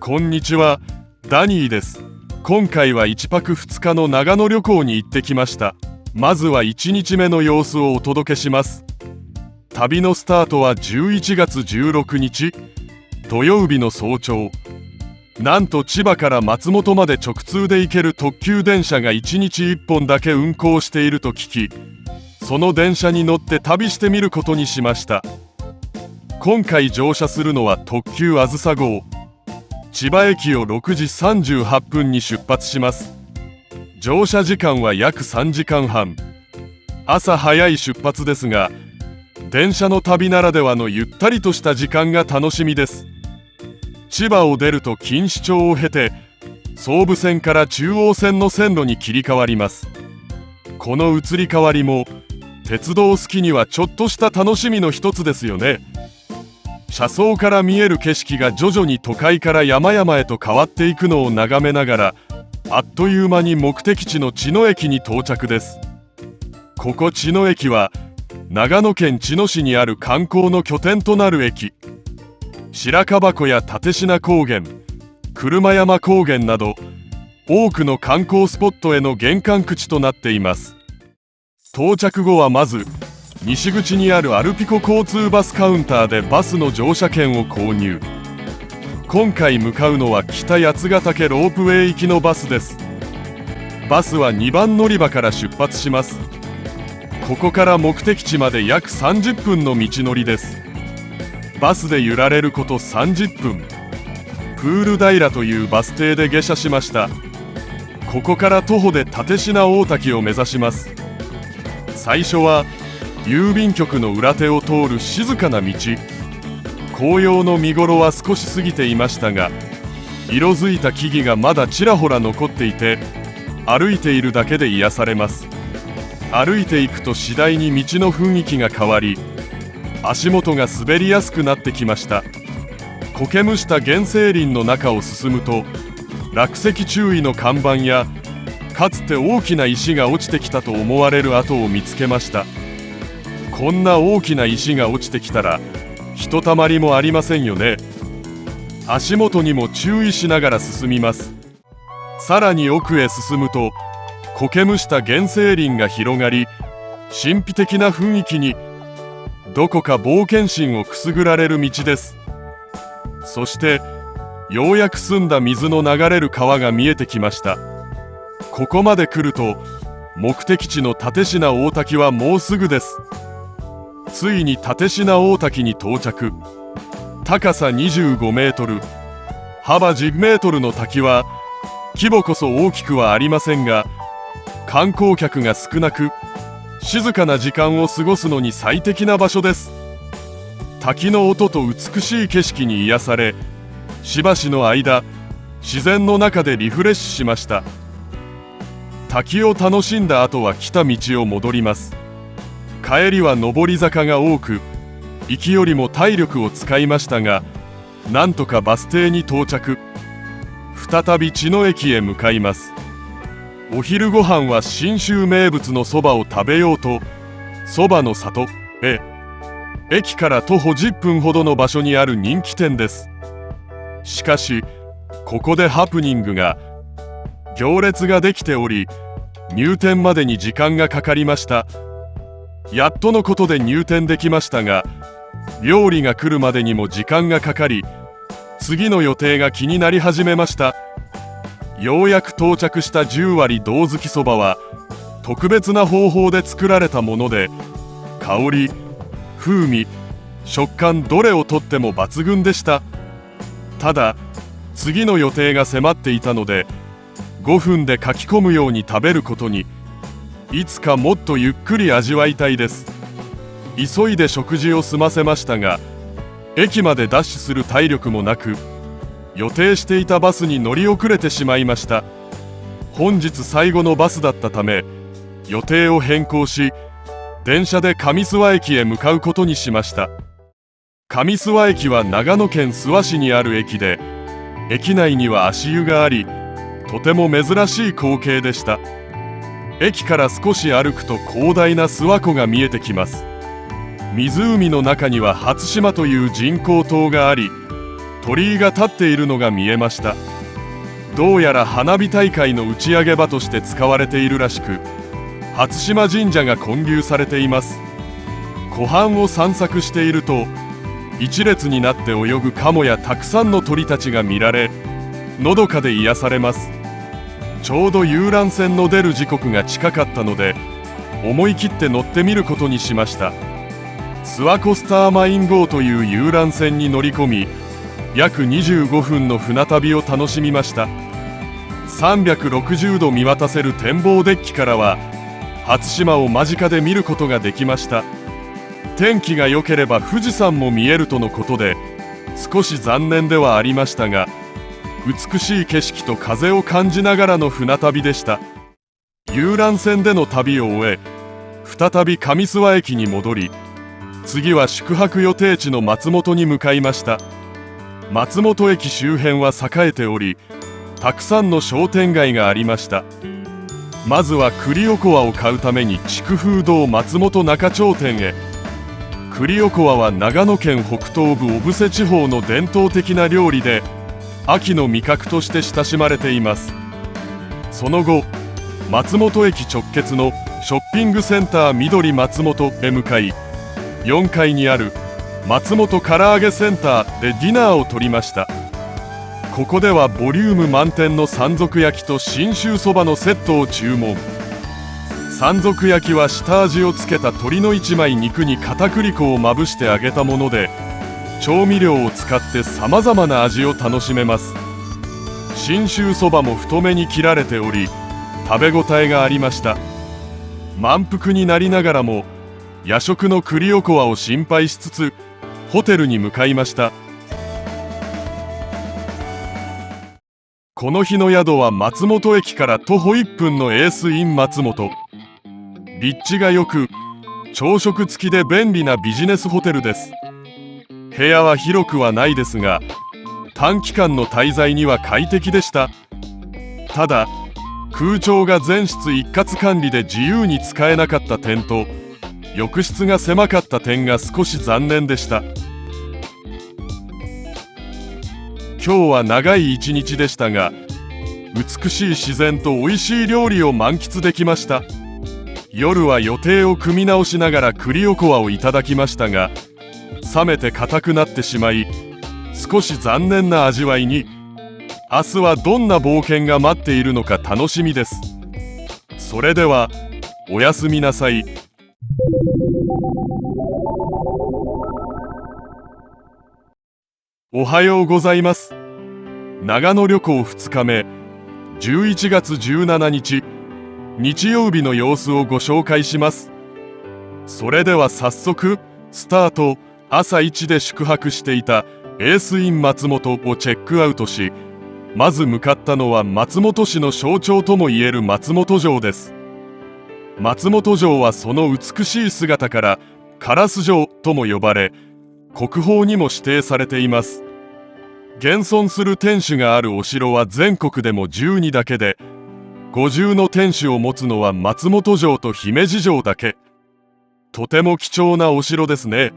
こんにちは、ダニーです。今回は1泊2日の長野旅行に行ってきました。まずは1日目の様子をお届けします。旅のスタートは11月16日、土曜日の早朝。なんと千葉から松本まで直通で行ける特急電車が1日1本だけ運行していると聞き、その電車に乗って旅してみることにしました。今回乗車するのは特急あずさ号。千葉駅を6時38分に出発します。乗車時間は約3時間半。朝早い出発ですが、電車の旅ならではのゆったりとした時間が楽しみです。千葉を出ると錦糸町を経て、総武線から中央線の線路に切り替わります。この移り変わりも鉄道好きにはちょっとした楽しみの一つですよね。車窓から見える景色が徐々に都会から山々へと変わっていくのを眺めながら、あっという間に目的地の茅野駅に到着です。ここ茅野駅は長野県茅野市にある観光の拠点となる駅。白樺湖や立科高原、車山高原など多くの観光スポットへの玄関口となっています。到着後はまず西口にあるアルピコ交通バスカウンターでバスの乗車券を購入。今回向かうのは北八ヶ岳ロープウェイ行きのバスです。バスは2番乗り場から出発します。ここから目的地まで約30分の道のりです。バスで揺られること30分。プール平というバス停で下車しました。ここから徒歩で立科大滝を目指します。最初は郵便局の裏手を通る静かな道。紅葉の見頃は少し過ぎていましたが、色づいた木々がまだちらほら残っていて、歩いているだけで癒されます。歩いていくと次第に道の雰囲気が変わり、足元が滑りやすくなってきました。苔むした原生林の中を進むと、落石注意の看板やかつて大きな石が落ちてきたと思われる跡を見つけました。こんな大きな石が落ちてきたらひとたまりもありませんよね。足元にも注意しながら進みます。さらに奥へ進むと苔むした原生林が広がり、神秘的な雰囲気にどこか冒険心をくすぐられる道です。そしてようやく澄んだ水の流れる川が見えてきました。ここまで来ると目的地の立科大滝はもうすぐです。ついに立科大滝に到着。高さ25メートル、幅10メートルの滝は規模こそ大きくはありませんが、観光客が少なく静かな時間を過ごすのに最適な場所です。滝の音と美しい景色に癒され、しばしの間自然の中でリフレッシュしました。滝を楽しんだ後は来た道を戻ります。帰りは上り坂が多く、行きよりも体力を使いましたが、なんとかバス停に到着。再び茅野駅へ向かいます。お昼ご飯は信州名物のそばを食べようと、そばの里へ。駅から徒歩10分ほどの場所にある人気店です。しかしここでハプニングが。行列ができており、入店までに時間がかかりました。やっとのことで入店できましたが、料理が来るまでにも時間がかかり、次の予定が気になり始めました。ようやく到着した10割胴づきそばは特別な方法で作られたもので、香り、風味、食感どれをとっても抜群でした。ただ次の予定が迫っていたので、5分でかき込むように食べることに。いつかもっとゆっくり味わいたいです。急いで食事を済ませましたが、駅までダッシュする体力もなく、予定していたバスに乗り遅れてしまいました。本日最後のバスだったため、予定を変更し、電車で上諏訪駅へ向かうことにしました。上諏訪駅は長野県諏訪市にある駅で、駅内には足湯があり、とても珍しい光景でした。駅から少し歩くと広大な諏訪湖が見えてきます。湖の中には初島という人工島があり、鳥居が立っているのが見えました。どうやら花火大会の打ち上げ場として使われているらしく、初島神社が建立されています。湖畔を散策していると、一列になって泳ぐカモやたくさんの鳥たちが見られ、のどかで癒されます。ちょうど遊覧船の出る時刻が近かったので、思い切って乗ってみることにしました。スワコスターマイン号という遊覧船に乗り込み、約25分の船旅を楽しみました。360度見渡せる展望デッキからは初島を間近で見ることができました。天気が良ければ富士山も見えるとのことで、少し残念ではありましたが、美しい景色と風を感じながらの船旅でした。遊覧船での旅を終え、再び上諏訪駅に戻り、次は宿泊予定地の松本に向かいました。松本駅周辺は栄えており、たくさんの商店街がありました。まずは栗おこわを買うために筑風堂松本中町店へ。栗おこわは長野県北東部小布施地方の伝統的な料理で、秋の味覚として親しまれています。その後、松本駅直結のショッピングセンター緑松本へ向かい、4階にある松本唐揚げセンターでディナーを取りました。ここではボリューム満点の山賊焼きと信州そばのセットを注文。山賊焼きは下味をつけた鶏の一枚肉に片栗粉をまぶして揚げたもので、調味料を使ってさまざまな味を楽しめます。信州そばも太めに切られており、食べ応えがありました。満腹になりながらも夜食の栗おこわを心配しつつホテルに向かいました。この日の宿は松本駅から徒歩1分のエースイン松本。立地が良く、朝食付きで便利なビジネスホテルです。部屋は広くはないですが、短期間の滞在には快適でした。ただ、空調が全室一括管理で自由に使えなかった点と、浴室が狭かった点が少し残念でした。今日は長い一日でしたが、美しい自然と美味しい料理を満喫できました。夜は予定を組み直しながら栗おこわをいただきましたが、冷めて硬くなってしまい、少し残念な味わいに。明日はどんな冒険が待っているのか楽しみです。それではおやすみなさい。おはようございます。長野旅行2日目、11月17日日曜日の様子をご紹介します。それでは早速スタート。朝一で宿泊していたエースイン松本をチェックアウトし、まず向かったのは松本市の象徴ともいえる松本城です。松本城はその美しい姿から烏城とも呼ばれ、国宝にも指定されています。現存する天守があるお城は全国でも12だけで、50の天守を持つのは松本城と姫路城だけ。とても貴重なお城ですね。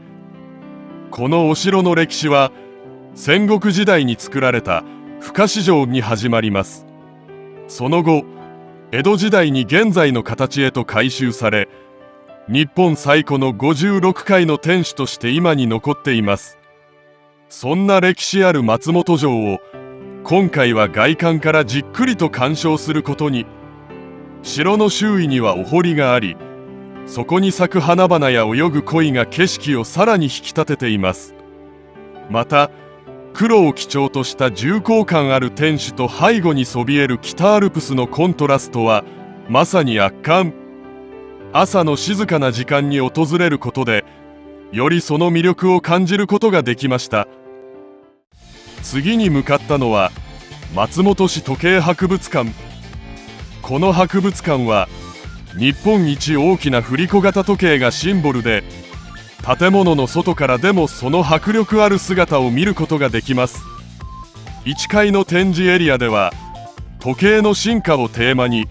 このお城の歴史は戦国時代に作られた深市城に始まります。その後、江戸時代に現在の形へと改修され、日本最古の56階の天守として今に残っています。そんな歴史ある松本城を今回は外観からじっくりと鑑賞することに。城の周囲にはお堀があり、そこに咲く花々や泳ぐ鯉が景色をさらに引き立てています。また、黒を基調とした重厚感ある天守と背後にそびえる北アルプスのコントラストはまさに圧巻。朝の静かな時間に訪れることで、よりその魅力を感じることができました。次に向かったのは松本市時計博物館。この博物館は日本一大きな振り子型時計がシンボルで、建物の外からでもその迫力ある姿を見ることができます。1階の展示エリアでは時計の進化をテーマに、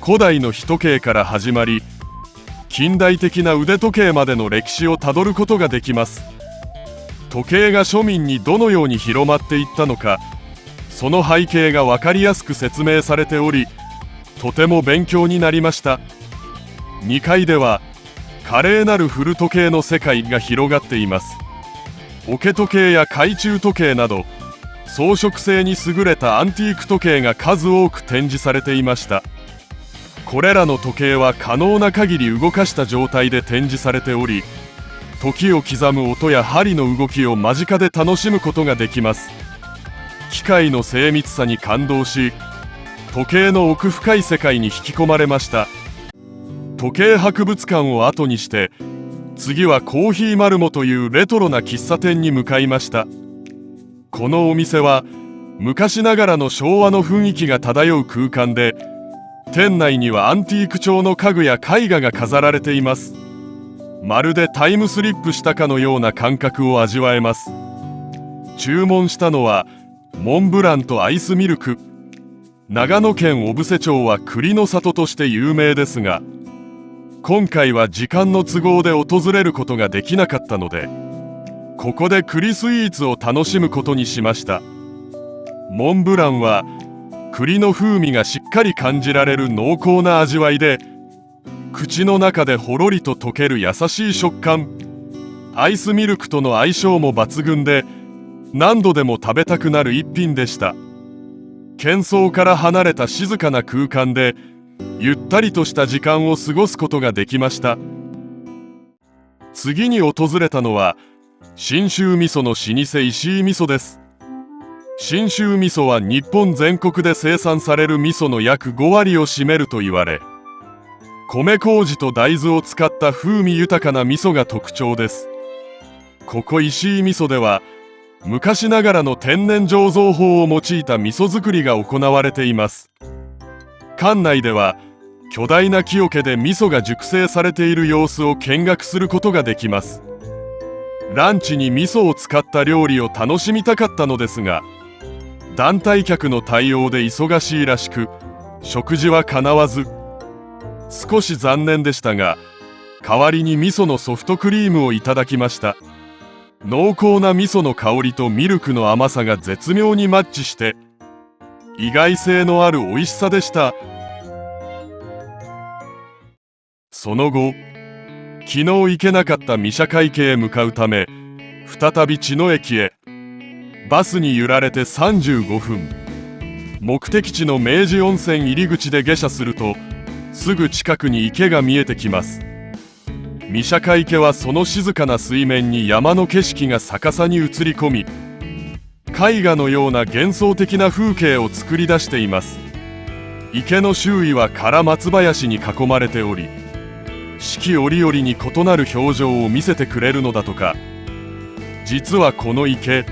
古代の火時計から始まり近代的な腕時計までの歴史をたどることができます。時計が庶民にどのように広まっていったのか、その背景が分かりやすく説明されており、とても勉強になりました。2階では華麗なる古時計の世界が広がっています。桶時計や懐中時計など装飾性に優れたアンティーク時計が数多く展示されていました。これらの時計は可能な限り動かした状態で展示されており、時を刻む音や針の動きを間近で楽しむことができます。機械の精密さに感動し、時計の奥深い世界に引き込まれました。時計博物館を後にして、次はコーヒーマルモというレトロな喫茶店に向かいました。このお店は昔ながらの昭和の雰囲気が漂う空間で、店内にはアンティーク調の家具や絵画が飾られています。まるでタイムスリップしたかのような感覚を味わえます。注文したのはモンブランとアイスミルク。長野県小布施町は栗の里として有名ですが、今回は時間の都合で訪れることができなかったので、ここで栗スイーツを楽しむことにしました。モンブランは栗の風味がしっかり感じられる濃厚な味わいで、口の中でほろりと溶ける優しい食感。アイスミルクとの相性も抜群で、何度でも食べたくなる一品でした。喧騒から離れた静かな空間でゆったりとした時間を過ごすことができました。次に訪れたのは信州味噌の老舗石井味噌です。信州味噌は日本全国で生産される味噌の約5割を占めると言われ、米麹と大豆を使った風味豊かな味噌が特徴です。ここ石井味噌では昔ながらの天然醸造法を用いた味噌作りが行われています。館内では巨大な木桶で味噌が熟成されている様子を見学することができます。ランチに味噌を使った料理を楽しみたかったのですが、団体客の対応で忙しいらしく、食事はかなわず、少し残念でしたが、代わりに味噌のソフトクリームをいただきました。濃厚な味噌の香りとミルクの甘さが絶妙にマッチして、意外性のある美味しさでした。その後、昨日行けなかった御社会家へ向かうため、再び茅野駅へ。バスに揺られて35分。目的地の明治温泉入り口で下車すると、すぐ近くに池が見えてきます。御社会家はその静かな水面に山の景色が逆さに映り込み、絵画のような幻想的な風景を作り出しています。池の周囲は唐松林に囲まれており、四季折々に異なる表情を見せてくれるのだとか。実はこの池、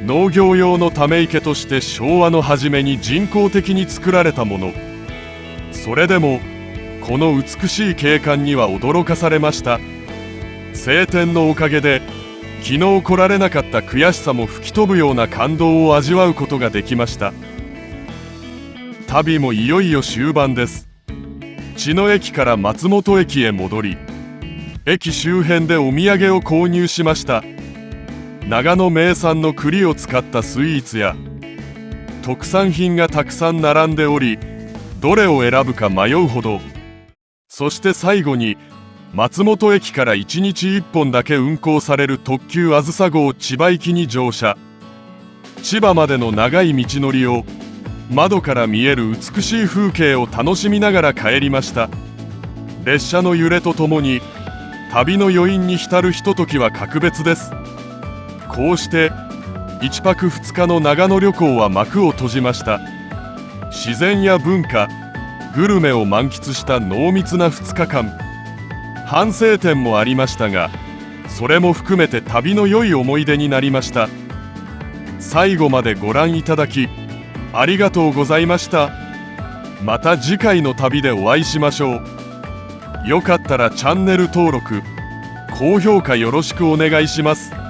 農業用のため池として昭和の初めに人工的に作られたもの。それでもこの美しい景観には驚かされました。晴天のおかげで昨日来られなかった悔しさも吹き飛ぶような感動を味わうことができました。旅もいよいよ終盤です。茅野駅から松本駅へ戻り、駅周辺でお土産を購入しました。長野名産の栗を使ったスイーツや特産品がたくさん並んでおり、どれを選ぶか迷うほど。そして最後に松本駅から1日1本だけ運行される特急あずさ号千葉行きに乗車。千葉までの長い道のりを窓から見える美しい風景を楽しみながら帰りました。列車の揺れとともに旅の余韻に浸るひとときは格別です。こうして1泊2日の長野旅行は幕を閉じました。自然や文化、グルメを満喫した濃密な2日間。反省点もありましたが、それも含めて旅の良い思い出になりました。最後までご覧いただきありがとうございました。また次回の旅でお会いしましょう。よかったらチャンネル登録、高評価よろしくお願いします。